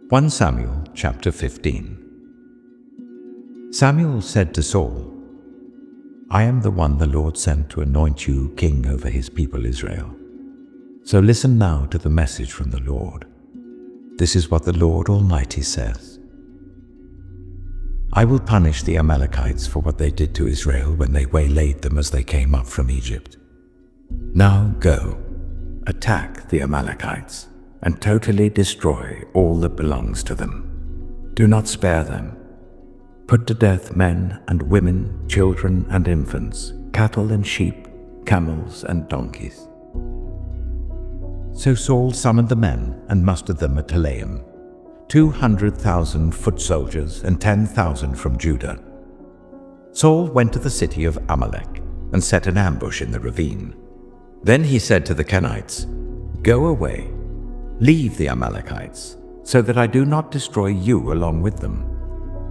1 Samuel chapter 15. Samuel said to Saul, I am the one the Lord sent to anoint you king over his people Israel. So listen now to the message from the Lord. This is what the Lord Almighty says. I will punish the Amalekites for what they did to Israel when they waylaid them as they came up from Egypt. Now go, attack the Amalekites, and totally destroy all that belongs to them. Do not spare them. Put to death men and women, children and infants, cattle and sheep, camels and donkeys. So Saul summoned the men and mustered them at Telaim, 200,000 foot soldiers and 10,000 from Judah. Saul went to the city of Amalek and set an ambush in the ravine. Then he said to the Kenites, Go away, leave the Amalekites, so that I do not destroy you along with them.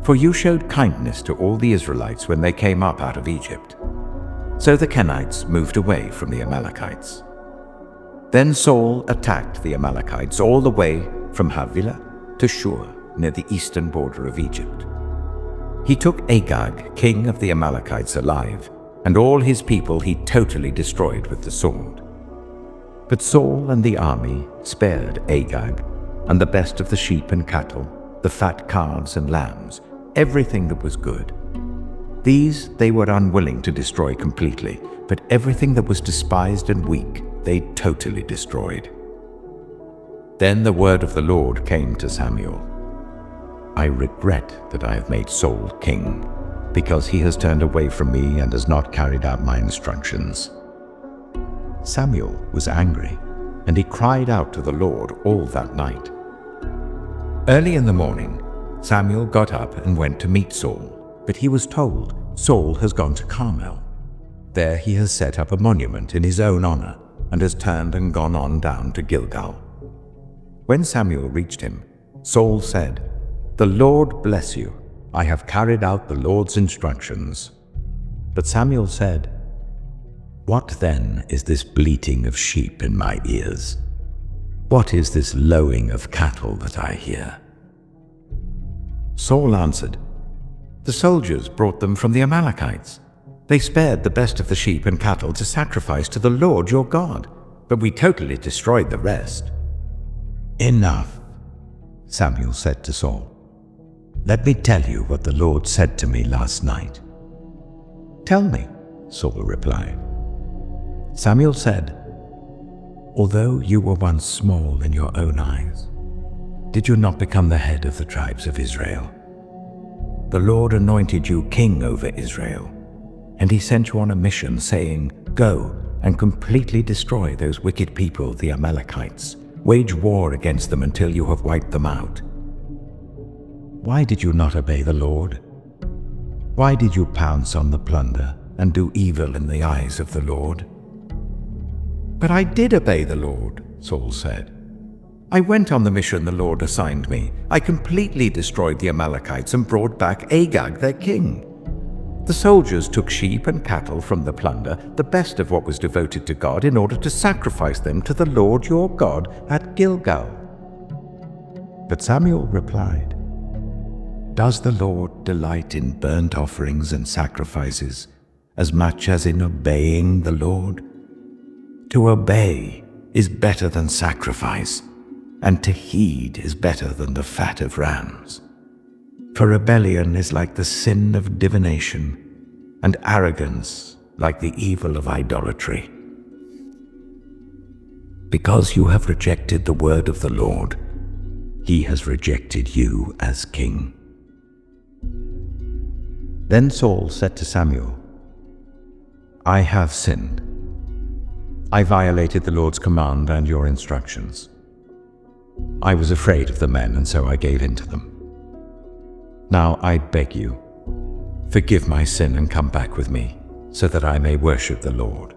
For you showed kindness to all the Israelites when they came up out of Egypt. So the Kenites moved away from the Amalekites. Then Saul attacked the Amalekites all the way from Havilah to Shur, near the eastern border of Egypt. He took Agag, king of the Amalekites, alive, and all his people he totally destroyed with the sword. But Saul and the army spared Agag, and the best of the sheep and cattle, the fat calves and lambs, everything that was good. These they were unwilling to destroy completely, but everything that was despised and weak they totally destroyed. Then the word of the Lord came to Samuel. I regret that I have made Saul king, because he has turned away from me and has not carried out my instructions. Samuel was angry, and he cried out to the Lord all that night. Early in the morning, Samuel got up and went to meet Saul, but he was told, Saul has gone to Carmel. There he has set up a monument in his own honor, and has turned and gone on down to Gilgal. When Samuel reached him, Saul said, The Lord bless you. I have carried out the Lord's instructions. But Samuel said, What then is this bleating of sheep in my ears? What is this lowing of cattle that I hear? Saul answered, The soldiers brought them from the Amalekites. They spared the best of the sheep and cattle to sacrifice to the Lord your God, but we totally destroyed the rest. Enough, Samuel said to Saul. Let me tell you what the Lord said to me last night. Tell me, Saul replied. Samuel said, Although you were once small in your own eyes, did you not become the head of the tribes of Israel? The Lord anointed you king over Israel, and he sent you on a mission, saying, Go and completely destroy those wicked people, the Amalekites. Wage war against them until you have wiped them out. Why did you not obey the Lord? Why did you pounce on the plunder and do evil in the eyes of the Lord? But I did obey the Lord, Saul said. I went on the mission the Lord assigned me. I completely destroyed the Amalekites and brought back Agag, their king. The soldiers took sheep and cattle from the plunder, the best of what was devoted to God, in order to sacrifice them to the Lord your God at Gilgal. But Samuel replied, Does the Lord delight in burnt offerings and sacrifices as much as in obeying the Lord? To obey is better than sacrifice, and to heed is better than the fat of rams. For rebellion is like the sin of divination, and arrogance like the evil of idolatry. Because you have rejected the word of the Lord, he has rejected you as king. Then Saul said to Samuel, I have sinned. I violated the Lord's command and your instructions. I was afraid of the men, and so I gave in to them. Now I beg you, forgive my sin and come back with me, so that I may worship the Lord.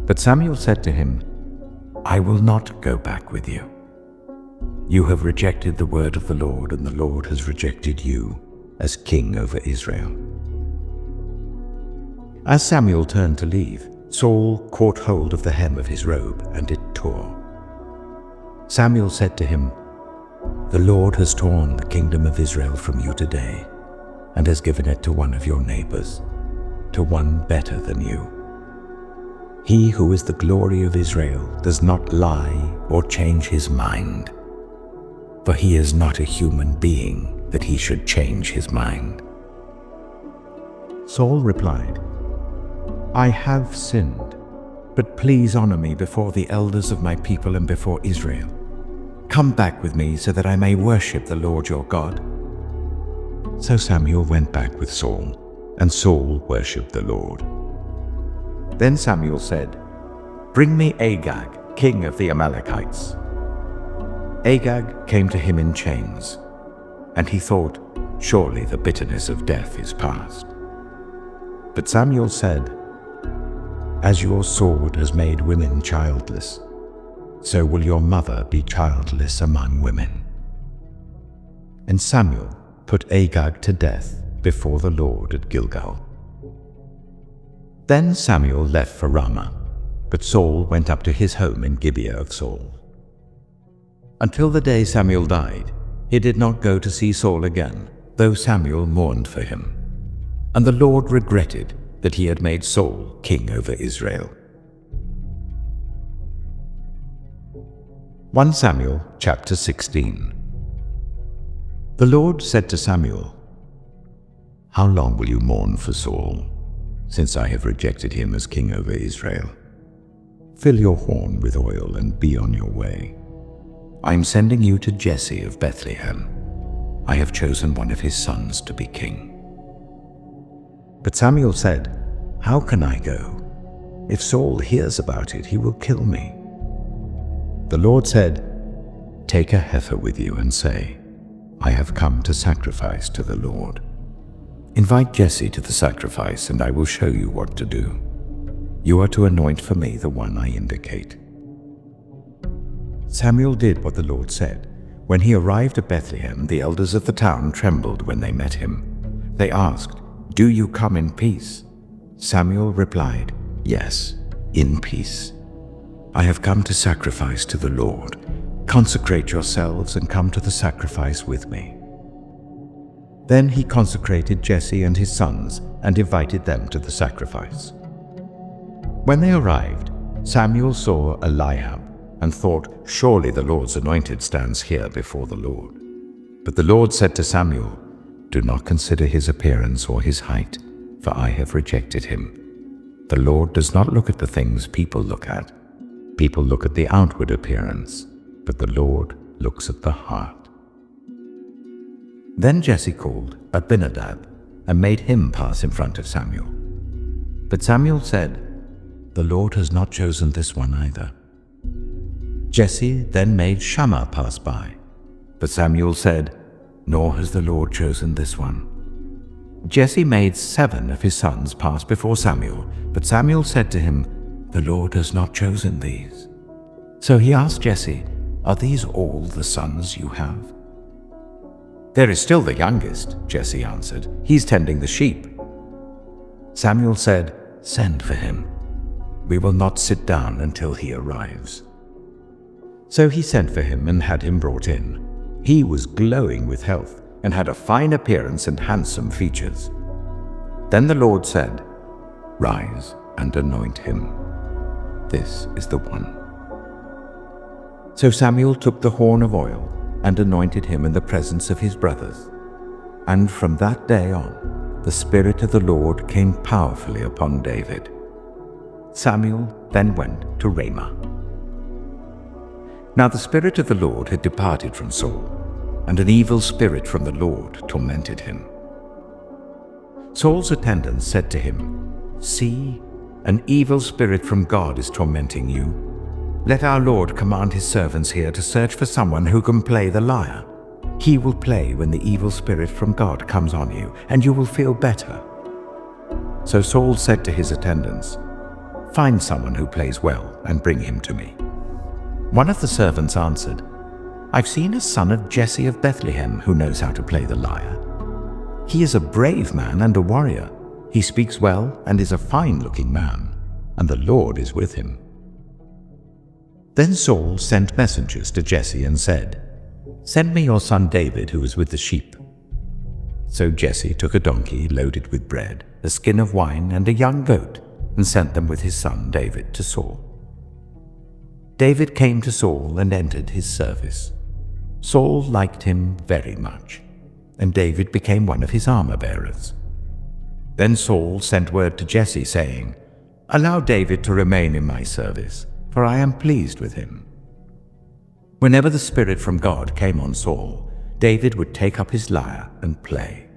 But Samuel said to him, I will not go back with you. You have rejected the word of the Lord, and the Lord has rejected you as king over Israel. As Samuel turned to leave, Saul caught hold of the hem of his robe, and it tore. Samuel said to him, "The Lord has torn the kingdom of Israel from you today and has given it to one of your neighbors, to one better than you. He who is the glory of Israel does not lie or change his mind, for he is not a human being that he should change his mind." Saul replied, "I have sinned, but please honor me before the elders of my people and before Israel. Come back with me so that I may worship the Lord your God." So Samuel went back with Saul, and Saul worshipped the Lord. Then Samuel said, "Bring me Agag, king of the Amalekites." Agag came to him in chains, and he thought, "Surely the bitterness of death is past." But Samuel said, "As your sword has made women childless, so will your mother be childless among women." And Samuel put Agag to death before the Lord at Gilgal. Then Samuel left for Ramah, but Saul went up to his home in Gibeah of Saul. Until the day Samuel died, he did not go to see Saul again, though Samuel mourned for him. And the Lord regretted that he had made Saul king over Israel. 1 Samuel chapter 16. The Lord said to Samuel, "How long will you mourn for Saul, since I have rejected him as king over Israel? Fill your horn with oil and be on your way. I am sending you to Jesse of Bethlehem. I have chosen one of his sons to be king." But Samuel said, "How can I go? If Saul hears about it, he will kill me." The Lord said, "Take a heifer with you and say, 'I have come to sacrifice to the Lord.' Invite Jesse to the sacrifice, and I will show you what to do. You are to anoint for me the one I indicate." Samuel did what the Lord said. When he arrived at Bethlehem, the elders of the town trembled when they met him. They asked, "Do you come in peace?" Samuel replied, "Yes, in peace. I have come to sacrifice to the Lord. Consecrate yourselves and come to the sacrifice with me." Then he consecrated Jesse and his sons and invited them to the sacrifice. When they arrived, Samuel saw Eliab and thought, "Surely the Lord's anointed stands here before the Lord." But the Lord said to Samuel, "Do not consider his appearance or his height, for I have rejected him. The Lord does not look at the things people look at. People look at the outward appearance, but the Lord looks at the heart." Then Jesse called Abinadab and made him pass in front of Samuel. But Samuel said, "The Lord has not chosen this one either." Jesse then made Shammah pass by, but Samuel said, "Nor has the Lord chosen this one." Jesse made 7 of his sons pass before Samuel, but Samuel said to him, "The Lord has not chosen these." So he asked Jesse, "Are these all the sons you have?" "There is still the youngest," Jesse answered. "He's tending the sheep." Samuel said, "Send for him. We will not sit down until he arrives." So he sent for him and had him brought in. He was glowing with health and had a fine appearance and handsome features. Then the Lord said, "Rise and anoint him. This is the one." So Samuel took the horn of oil and anointed him in the presence of his brothers. And from that day on, the Spirit of the Lord came powerfully upon David. Samuel then went to Ramah. Now the Spirit of the Lord had departed from Saul, and an evil spirit from the Lord tormented him. Saul's attendants said to him, "See, an evil spirit from God is tormenting you. Let our Lord command his servants here to search for someone who can play the lyre. He will play when the evil spirit from God comes on you, and you will feel better." So Saul said to his attendants, "Find someone who plays well and bring him to me." One of the servants answered, "I've seen a son of Jesse of Bethlehem who knows how to play the lyre. He is a brave man and a warrior. He speaks well and is a fine-looking man, and the Lord is with him." Then Saul sent messengers to Jesse and said, "Send me your son David, who is with the sheep." So Jesse took a donkey loaded with bread, a skin of wine, and a young goat, and sent them with his son David to Saul. David came to Saul and entered his service. Saul liked him very much, and David became one of his armor-bearers. Then Saul sent word to Jesse, saying, "Allow David to remain in my service, for I am pleased with him." Whenever the Spirit from God came on Saul, David would take up his lyre and play.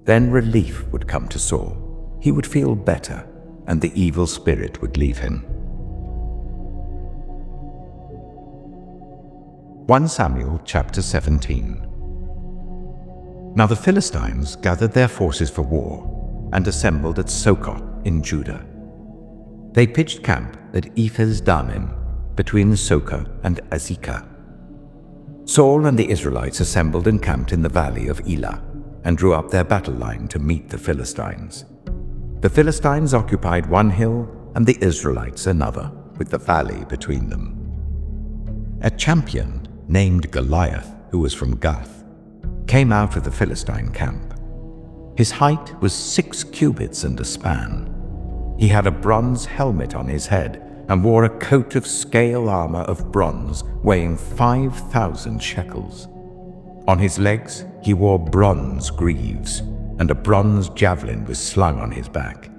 Then relief would come to Saul. He would feel better, and the evil spirit would leave him. 1 Samuel chapter 17. Now the Philistines gathered their forces for war and assembled at Sokoth in Judah. They pitched camp at Ephes-dammim, between Sokoth and Azekah. Saul and the Israelites assembled and camped in the valley of Elah, and drew up their battle line to meet the Philistines. The Philistines occupied one hill, and the Israelites another, with the valley between them. A champion named Goliath, who was from Gath, came out of the Philistine camp. His height was 6 cubits and a span. He had a bronze helmet on his head, and wore a coat of scale armor of bronze weighing 5,000 shekels. On his legs he wore bronze greaves, and a bronze javelin was slung on his back.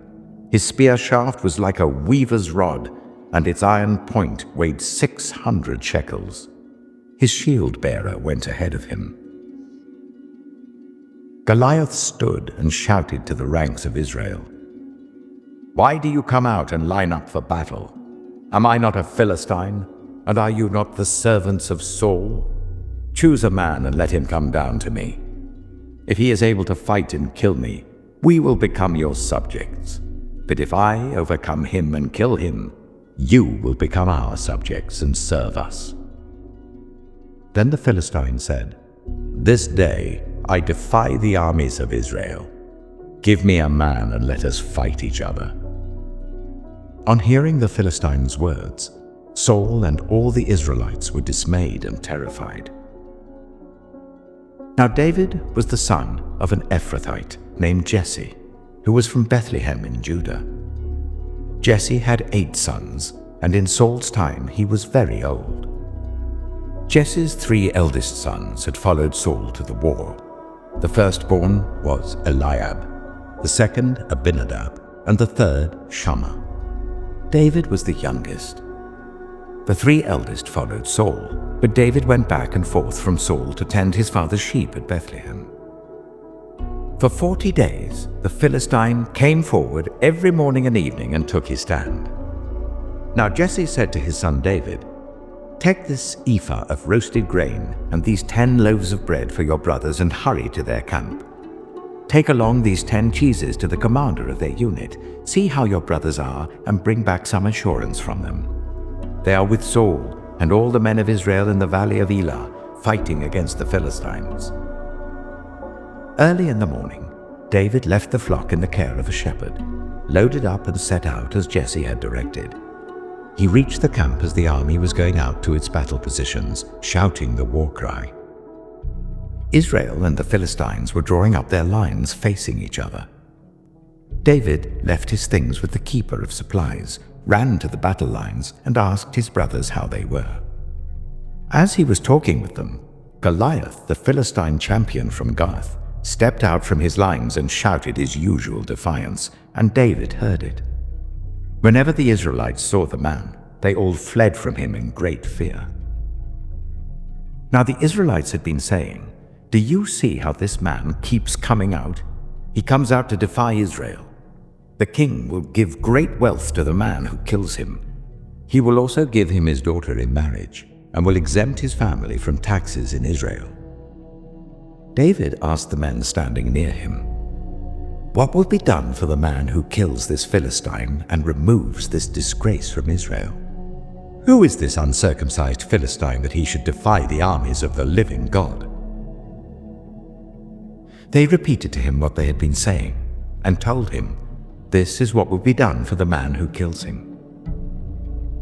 His spear shaft was like a weaver's rod, and its iron point weighed 600 shekels. His shield-bearer went ahead of him. Goliath stood and shouted to the ranks of Israel, "Why do you come out and line up for battle? Am I not a Philistine, and are you not the servants of Saul? Choose a man and let him come down to me. If he is able to fight and kill me, we will become your subjects. But if I overcome him and kill him, you will become our subjects and serve us." Then the Philistine said, "This day I defy the armies of Israel. Give me a man and let us fight each other." On hearing the Philistines' words, Saul and all the Israelites were dismayed and terrified. Now David was the son of an Ephrathite named Jesse, who was from Bethlehem in Judah. Jesse had 8 sons, and in Saul's time he was very old. Jesse's 3 eldest sons had followed Saul to the war. The firstborn was Eliab, the second Abinadab, and the third Shammah. David was the youngest. The 3 eldest followed Saul, but David went back and forth from Saul to tend his father's sheep at Bethlehem. For 40 days, the Philistine came forward every morning and evening and took his stand. Now Jesse said to his son David, "Take this ephah of roasted grain and these 10 loaves of bread for your brothers and hurry to their camp. Take along these 10 cheeses to the commander of their unit. See how your brothers are and bring back some assurance from them. They are with Saul and all the men of Israel in the valley of Elah, fighting against the Philistines." Early in the morning, David left the flock in the care of a shepherd, loaded up and set out as Jesse had directed. He reached the camp as the army was going out to its battle positions, shouting the war cry. Israel and the Philistines were drawing up their lines facing each other. David left his things with the keeper of supplies, ran to the battle lines, and asked his brothers how they were. As he was talking with them, Goliath, the Philistine champion from Gath, stepped out from his lines and shouted his usual defiance, and David heard it. Whenever the Israelites saw the man, they all fled from him in great fear. Now the Israelites had been saying, "Do you see how this man keeps coming out? He comes out to defy Israel. The king will give great wealth to the man who kills him. He will also give him his daughter in marriage, and will exempt his family from taxes in Israel." David asked the men standing near him, "What will be done for the man who kills this Philistine and removes this disgrace from Israel? Who is this uncircumcised Philistine that he should defy the armies of the living God?" They repeated to him what they had been saying, and told him, "This is what will be done for the man who kills him."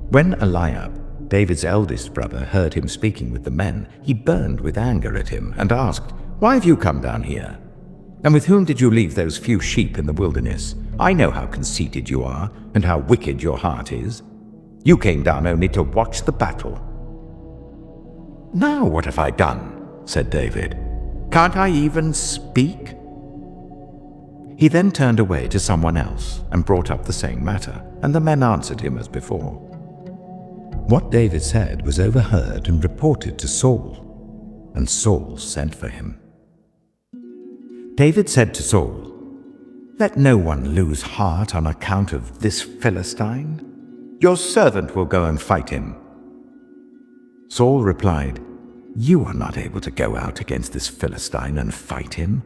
When Eliab, David's eldest brother heard him speaking with the men, he burned with anger at him and asked, "Why have you come down here? And with whom did you leave those few sheep in the wilderness? I know how conceited you are and how wicked your heart is. You came down only to watch the battle." "Now what have I done?" said David. "Can't I even speak?" He then turned away to someone else and brought up the same matter, and the men answered him as before. What David said was overheard and reported to Saul, and Saul sent for him. David said to Saul, "Let no one lose heart on account of this Philistine. Your servant will go and fight him." Saul replied, "You are not able to go out against this Philistine and fight him.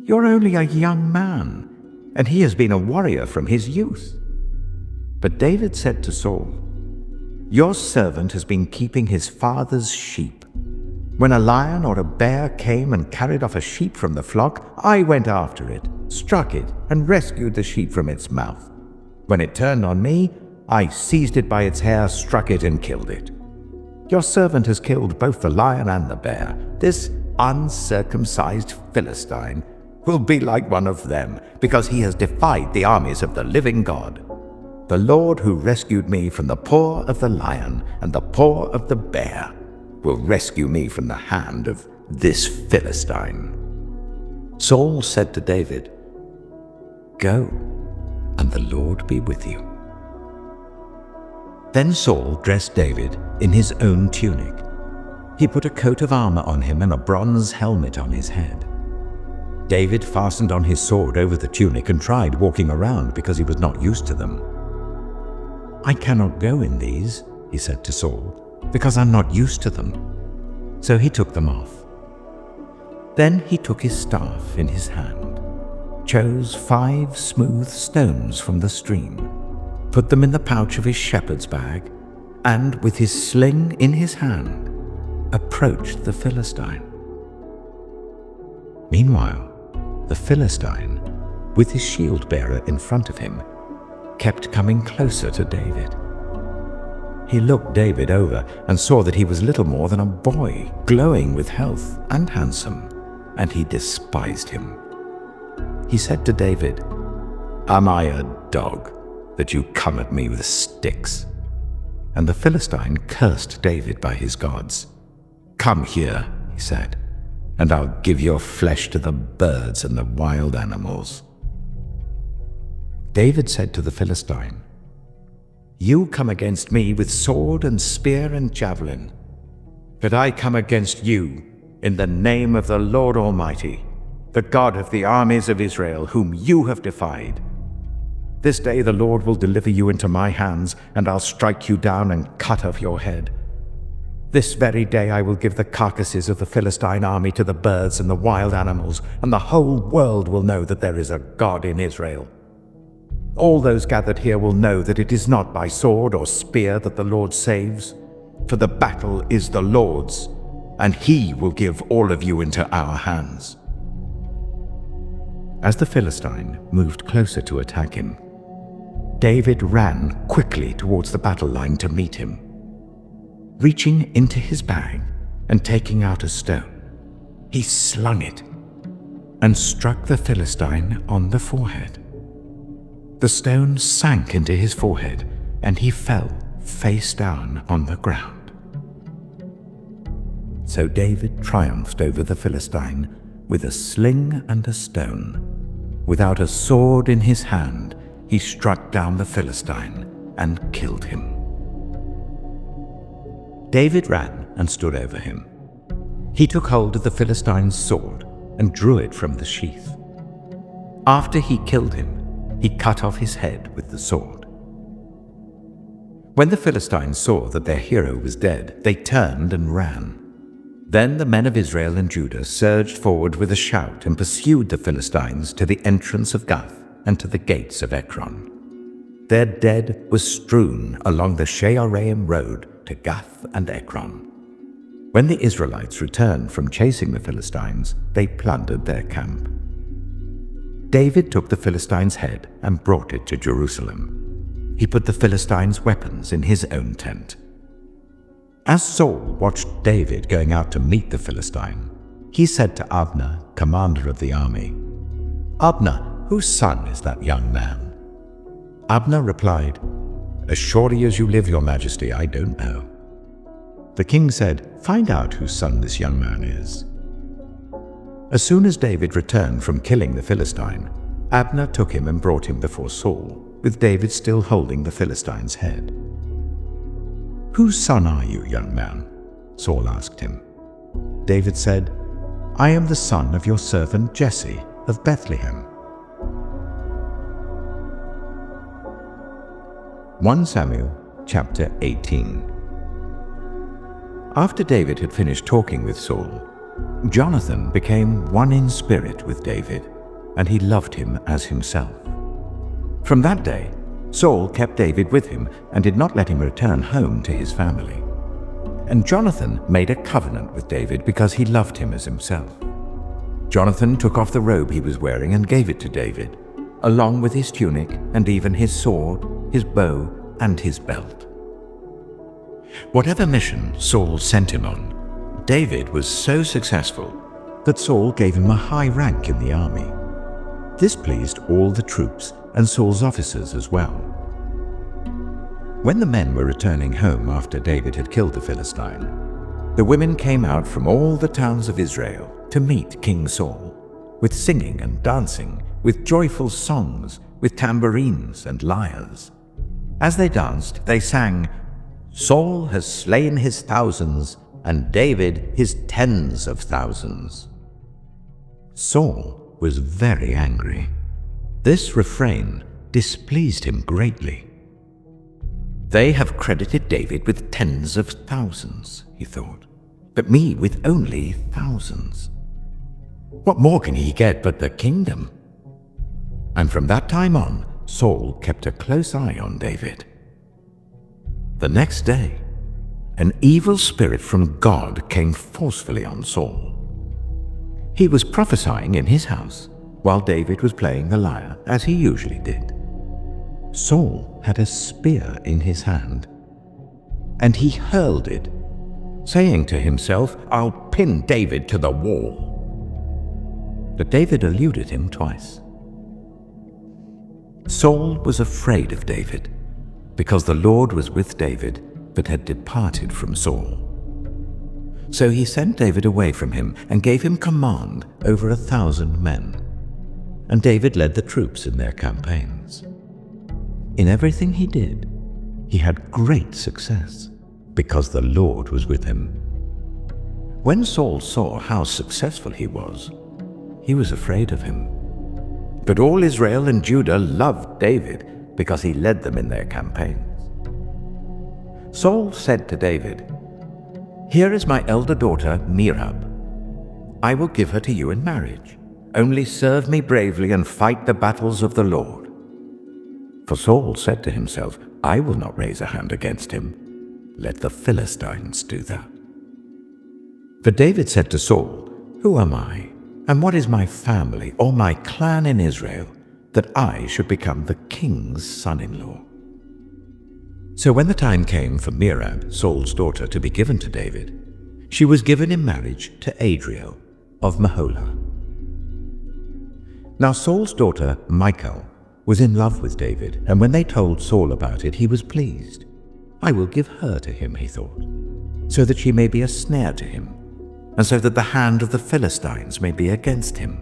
You're only a young man, and he has been a warrior from his youth." But David said to Saul, "Your servant has been keeping his father's sheep. When a lion or a bear came and carried off a sheep from the flock, I went after it, struck it, and rescued the sheep from its mouth. When it turned on me, I seized it by its hair, struck it, and killed it. Your servant has killed both the lion and the bear. This uncircumcised Philistine will be like one of them, because he has defied the armies of the living God. The Lord who rescued me from the paw of the lion and the paw of the bear will rescue me from the hand of this Philistine." Saul said to David, "Go, and the Lord be with you." Then Saul dressed David in his own tunic. He put a coat of armor on him and a bronze helmet on his head. David fastened on his sword over the tunic and tried walking around because he was not used to them. "I cannot go in these," he said to Saul, "because I'm not used to them." So he took them off. Then he took his staff in his hand, chose 5 smooth stones from the stream, put them in the pouch of his shepherd's bag, and with his sling in his hand, approached the Philistine. Meanwhile, the Philistine, with his shield-bearer in front of him, kept coming closer to David. He looked David over and saw that he was little more than a boy, glowing with health and handsome, and he despised him. He said to David, "Am I a dog that you come at me with sticks?" And the Philistine cursed David by his gods. "Come here," he said, "and I'll give your flesh to the birds and the wild animals." David said to the Philistine, "You come against me with sword and spear and javelin, but I come against you in the name of the Lord Almighty, the God of the armies of Israel, whom you have defied. This day the Lord will deliver you into my hands, and I'll strike you down and cut off your head. This very day I will give the carcasses of the Philistine army to the birds and the wild animals, and the whole world will know that there is a God in Israel. All those gathered here will know that it is not by sword or spear that the Lord saves, for the battle is the Lord's, and he will give all of you into our hands." As the Philistine moved closer to attack him, David ran quickly towards the battle line to meet him. Reaching into his bag and taking out a stone, he slung it and struck the Philistine on the forehead. The stone sank into his forehead, and he fell face down on the ground. So David triumphed over the Philistine with a sling and a stone. Without a sword in his hand, he struck down the Philistine and killed him. David ran and stood over him. He took hold of the Philistine's sword and drew it from the sheath. After he killed him, he cut off his head with the sword. When the Philistines saw that their hero was dead, they turned and ran. Then the men of Israel and Judah surged forward with a shout and pursued the Philistines to the entrance of Gath and to the gates of Ekron. Their dead was strewn along the Shearaim road to Gath and Ekron. When the Israelites returned from chasing the Philistines, they plundered their camp. David took the Philistine's head and brought it to Jerusalem. He put the Philistines' weapons in his own tent. As Saul watched David going out to meet the Philistine, he said to Abner, commander of the army, "Abner, whose son is that young man?" Abner replied, "As surely as you live, your majesty, I don't know." The king said, "Find out whose son this young man is." As soon as David returned from killing the Philistine, Abner took him and brought him before Saul, with David still holding the Philistine's head. "Whose son are you, young man?" Saul asked him. David said, "I am the son of your servant Jesse of Bethlehem." 1 Samuel chapter 18. After David had finished talking with Saul, Jonathan became one in spirit with David, and he loved him as himself. From that day, Saul kept David with him and did not let him return home to his family. And Jonathan made a covenant with David because he loved him as himself. Jonathan took off the robe he was wearing and gave it to David, along with his tunic and even his sword, his bow, and his belt. Whatever mission Saul sent him on, David was so successful that Saul gave him a high rank in the army. This pleased all the troops and Saul's officers as well. When the men were returning home after David had killed the Philistine, the women came out from all the towns of Israel to meet King Saul, with singing and dancing, with joyful songs, with tambourines and lyres. As they danced, they sang, "Saul has slain his thousands, and David his tens of thousands." Saul was very angry. This refrain displeased him greatly. "They have credited David with tens of thousands," he thought, "but me with only thousands. What more can he get but the kingdom?" And from that time on, Saul kept a close eye on David. The next day, an evil spirit from God came forcefully on Saul. He was prophesying in his house while David was playing the lyre, as he usually did. Saul had a spear in his hand, and he hurled it, saying to himself, "I'll pin David to the wall." But David eluded him twice. Saul was afraid of David, because the Lord was with David, but had departed from Saul. So he sent David away from him and gave him command over 1,000 men. And David led the troops in their campaigns. In everything he did, he had great success, because the Lord was with him. When Saul saw how successful he was afraid of him. But all Israel and Judah loved David because he led them in their campaigns. Saul said to David, "Here is my elder daughter, Merab. I will give her to you in marriage. Only serve me bravely and fight the battles of the Lord." For Saul said to himself, "I will not raise a hand against him. Let the Philistines do that." But David said to Saul, "Who am I, and what is my family or my clan in Israel, that I should become the king's son-in-law?" So when the time came for Merab, Saul's daughter, to be given to David, she was given in marriage to Adriel of Meholah. Now Saul's daughter Michal was in love with David, and when they told Saul about it, he was pleased. "I will give her to him," he thought, "so that she may be a snare to him, and so that the hand of the Philistines may be against him."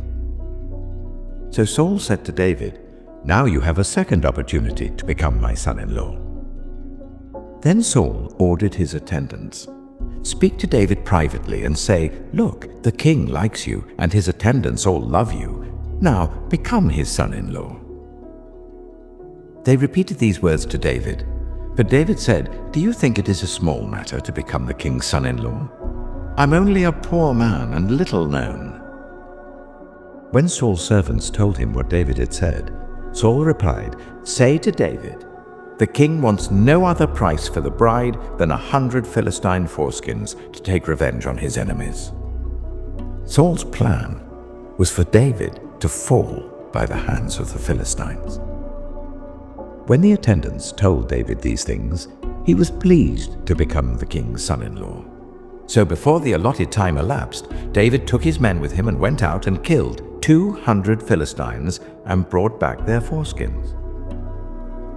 So Saul said to David, "Now you have a second opportunity to become my son-in-law." Then Saul ordered his attendants, "Speak to David privately and say, 'Look, the king likes you, and his attendants all love you. Now become his son-in-law.'" They repeated these words to David, but David said, "Do you think it is a small matter to become the king's son-in-law? I'm only a poor man and little known." When Saul's servants told him what David had said, Saul replied, "Say to David, 'The king wants no other price for the bride than 100 Philistine foreskins to take revenge on his enemies.'" Saul's plan was for David to fall by the hands of the Philistines. When the attendants told David these things, he was pleased to become the king's son-in-law. So before the allotted time elapsed, David took his men with him and went out and killed 200 Philistines and brought back their foreskins.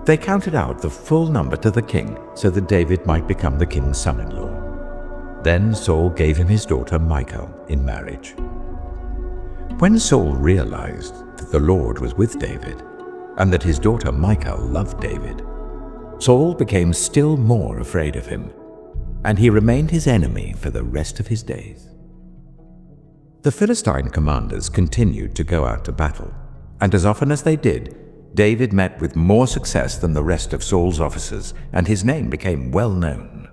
They counted out the full number to the king so that David might become the king's son-in-law. Then Saul gave him his daughter Michal in marriage. When Saul realized that the Lord was with David and that his daughter Michal loved David, Saul became still more afraid of him, and he remained his enemy for the rest of his days. The Philistine commanders continued to go out to battle, and as often as they did, David met with more success than the rest of Saul's officers, and his name became well known.